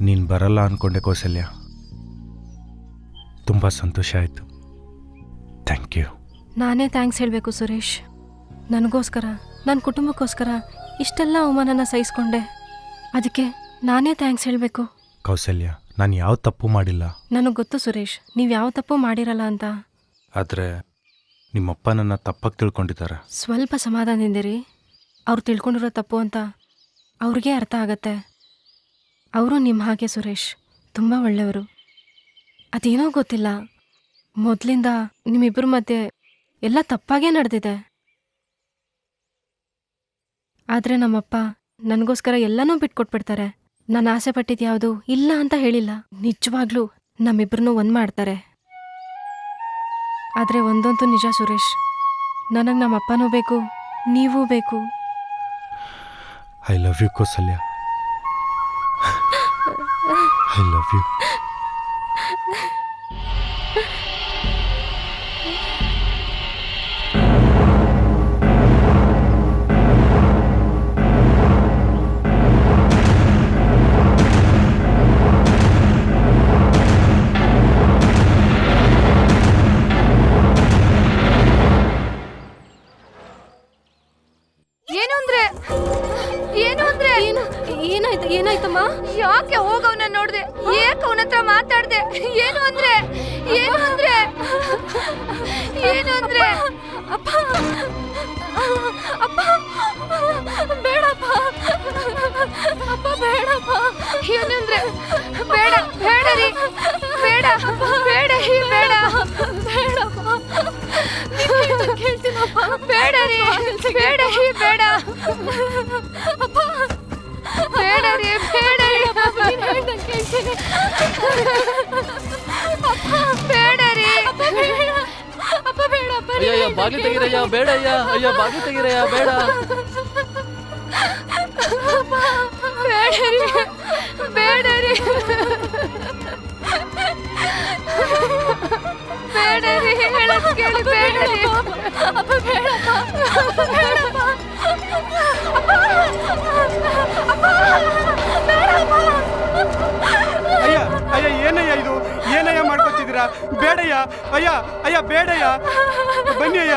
ನೀನು ಬರಲ್ಲ ಅಂದ್ಕೊಂಡೆ ಕೌಸಲ್ಯ. ತುಂಬ ಸಂತೋಷ ಆಯಿತು. Thank you. ನಾನೇ ಥ್ಯಾಂಕ್ಸ್ ಹೇಳಬೇಕು ಸುರೇಶ್. ನನಗೋಸ್ಕರ, ನನ್ನ ಕುಟುಂಬಕ್ಕೋಸ್ಕರ ಇಷ್ಟೆಲ್ಲ ಅವಮಾನನ ಸಹಿಸ್ಕೊಂಡೆ. ಅದಕ್ಕೆ ನಾನೇ ಥ್ಯಾಂಕ್ಸ್ ಹೇಳಬೇಕು. ಕೌಸಲ್ಯ, ನಾನು ಯಾವ ತಪ್ಪು ಮಾಡಿಲ್ಲ. ನನಗೆ ಗೊತ್ತು ಸುರೇಶ್, ನೀವು ಯಾವ ತಪ್ಪು ಮಾಡಿರಲ್ಲ ಅಂತ. ಆದರೆ ನಿಮ್ಮಪ್ಪ ನನ್ನ ತಪ್ಪಾಗಿ ತಿಳ್ಕೊಂಡಿದ್ದಾರೆ. ಸ್ವಲ್ಪ ಸಮಾಧಾನದಿಂದಿರಿ. ಅವ್ರು ತಿಳ್ಕೊಂಡಿರೋ ತಪ್ಪು ಅಂತ ಅವ್ರಿಗೆ ಅರ್ಥ ಆಗತ್ತೆ. ಅವರು ನಿಮ್ಮ ಹಾಗೆ ಸುರೇಶ್, ತುಂಬ ಒಳ್ಳೆಯವರು. ಅದೇನೋ ಗೊತ್ತಿಲ್ಲ, ಮೊದಲಿಂದ ನಿಮ್ಮಿಬ್ಬರ ಮಧ್ಯೆ ಎಲ್ಲ ತಪ್ಪಾಗೇ ನಡೆದಿದೆ. ಆದರೆ ನಮ್ಮಪ್ಪ ನನಗೋಸ್ಕರ ಎಲ್ಲನೂ ಬಿಟ್ಕೊಟ್ಬಿಡ್ತಾರೆ. ನಾನು ಆಸೆ ಪಟ್ಟಿದ್ದು ಯಾವುದು ಇಲ್ಲ ಅಂತ ಹೇಳಿಲ್ಲ. ನಿಜವಾಗ್ಲೂ ನಮ್ಮಿಬ್ಬರನ್ನೂ ಒಂದು ಮಾಡ್ತಾರೆ. ಆದರೆ ಒಂದಂತೂ ನಿಜ ಸುರೇಶ್, ನನಗೆ ನಮ್ಮಪ್ಪನೂ ಬೇಕು, ನೀವೂ ಬೇಕು. I love you Kausalya. I love you. ಏನಾಯ್ತಮ್ಮ? ಯಾಕೆ ಹೋಗವನ ನೋಡ್ದೆ? ಏಕೆ ಅವನ ಹತ್ರ ಮಾತಾಡ್ದೆ? ಏನು ಅಂದ್ರೆ ಅಪ್ಪ ಅಪ್ಪ ಬೇಡಪ್ಪ, ಅಪ್ಪ ಬೇಡಪ್ಪ. ಏನಂದ್ರೆ ಬೇಡ ಬೇಡ ರೀ, ಬೇಡ ಬೇಡ ರೀ, ಬೇಡ ಬೇಡಪ್ಪ, ಕೇಳ್ತೀನಪ್ಪ. ಬೇಡ ರೀ, ಬೇಡ ರೀ, ಬೇಡ ಅಪ್ಪ ಬೇಡ ರೀ, ಬೇಡ ರೀ, ಕೇಳ್ತೀನಿ. ಬೇಡ ರೀ, ಅಪ್ಪ ಬೇಡಪ್ಪ. ಅಯ್ಯ ಬಾಗಿಲು ತೆಗಿರಯ್ಯ, ಬೇಡಯ್ಯ. ಅಯ್ಯ ಬಾಗಿಲು ತೆಗಿರಯ್ಯ, ಬೇಡ. ಬೇಡ ರೀ, ಬೇಡ ರೀ, ಬೇಡ ರೀ, ಹೇಳೋದು ಕೇಳಿ, ಬೇಡ ರೀ. ಅಪ್ಪ ಬೇಡಪ್ಪ, ಬೇಡಪ್ಪ. ಅಯ್ಯ ಅಯ್ಯ, ಏನಯ್ಯ ಇದು? ಏನಯ್ಯ ಮಾಡ್ಕೊತಿದ್ದೀರಾ? ಬೇಡಯ್ಯ, ಅಯ್ಯ ಅಯ್ಯ, ಬೇಡಯ್ಯ. ಬನ್ನಿ ಅಯ್ಯ,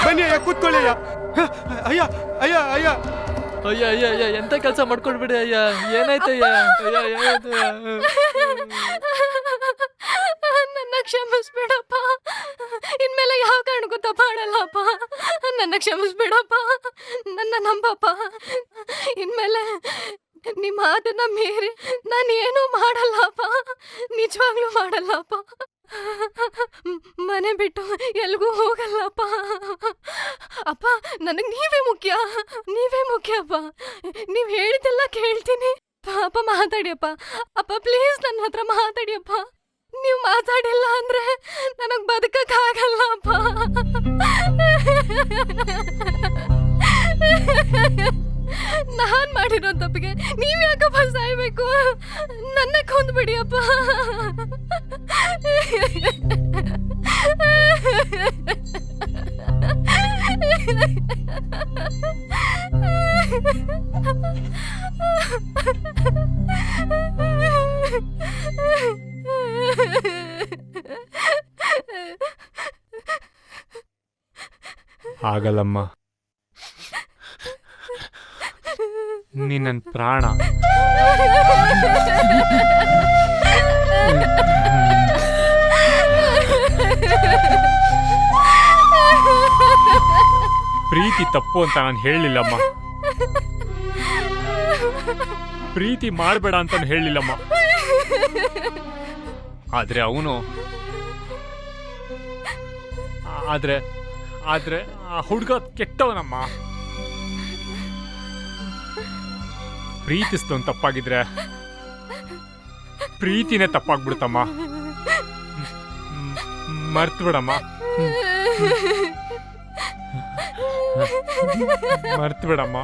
ಬನ್ನಿ ಅಯ್ಯ, ಕೂತ್ಕೊಳ್ಳಿ ಅಯ್ಯ. ಅಯ್ಯ ಅಯ್ಯ ಅಯ್ಯ ಅಯ್ಯ ಅಯ್ಯ ಅಯ್ಯ, ಎಂತ ಕೆಲಸ ಮಾಡ್ಕೊಂಡ್ಬಿಡಿ ಅಯ್ಯ. ಏನಾಯ್ತಯ್ಯ? ಅಯ್ಯ ಏನಾಯ್ತಯ್ಯ? ನನ್ನ ಕ್ಷಮಿಸ್ಬೇಡಪ್ಪ. ಇನ್ಮೇಲೆ ಯಾವ ಕಾರಣಕ್ಕೂ ತಪ್ಪಾಡಲ್ಲಪ್ಪ. ನನ್ನ ಕ್ಷಮಿಸ್ಬೇಡಪ್ಪ, ನನ್ನ ನಂಬಪ್ಪ. ಇನ್ಮೇಲೆ ನಿಮ್ಮ ಮಾತನ್ನ ಮೀರಿ ನಾನು ಏನೂ ಮಾಡಲ್ಲಪ್ಪ, ನಿಜವಾಗ್ಲೂ ಮಾಡಲ್ಲಪ್ಪ. ಮನೆ ಬಿಟ್ಟು ಎಲ್ಗೂ ಹೋಗಲ್ಲಪ್ಪ. ಅಪ್ಪ, ನನಗೆ ನೀವೇ ಮುಖ್ಯಪ್ಪ. ನೀವು ಹೇಳಿದ್ದೆಲ್ಲ ಕೇಳ್ತೀನಿ. ಅಪ್ಪ ಮಾತಾಡಿಯಪ್ಪ, ಅಪ್ಪ ಪ್ಲೀಸ್ ನನ್ನ ಹತ್ರ ಮಾತಾಡಿಯಪ್ಪ. ನೀವು ಮಾತಾಡಿಲ್ಲ ಅಂದ್ರೆ ನನಗೆ ಬದುಕಕ್ಕಾಗಲ್ಲಪ್ಪ. ನಾನ್ ಮಾಡಿರೋ ತಪ್ಪಿಗೆ ನೀವ್ ಯಾಕಪ್ಪ ಸಾಯ್ಬೇಕು? ನನ್ನ ಕೊಂದ್ಬಿಡಿಯಪ್ಪ. ಆಗಲ್ಲಮ್ಮ, ನೀ ನನ್ನ ಪ್ರಾಣ. ಪ್ರೀತಿ ತಪ್ಪು ಅಂತ ನಾನು ಹೇಳಲಿಲ್ಲಮ್ಮ, ಪ್ರೀತಿ ಮಾಡಬೇಡ ಅಂತ ಹೇಳಲಿಲ್ಲಮ್ಮ. ಆದ್ರೆ ಅವನು ಆದ್ರೆ ಆ ಹುಡುಗ ಕೆಟ್ಟವನಮ್ಮ. ಪ್ರೀತಿಸ್ದವನು ತಪ್ಪಾಗಿದ್ರೆ ಪ್ರೀತಿನೇ ತಪ್ಪಾಗ್ಬಿಡ್ತಮ್ಮ. ಮರ್ತು ಬಿಡಮ್ಮ, ಮರ್ತು ಬಿಡಮ್ಮ.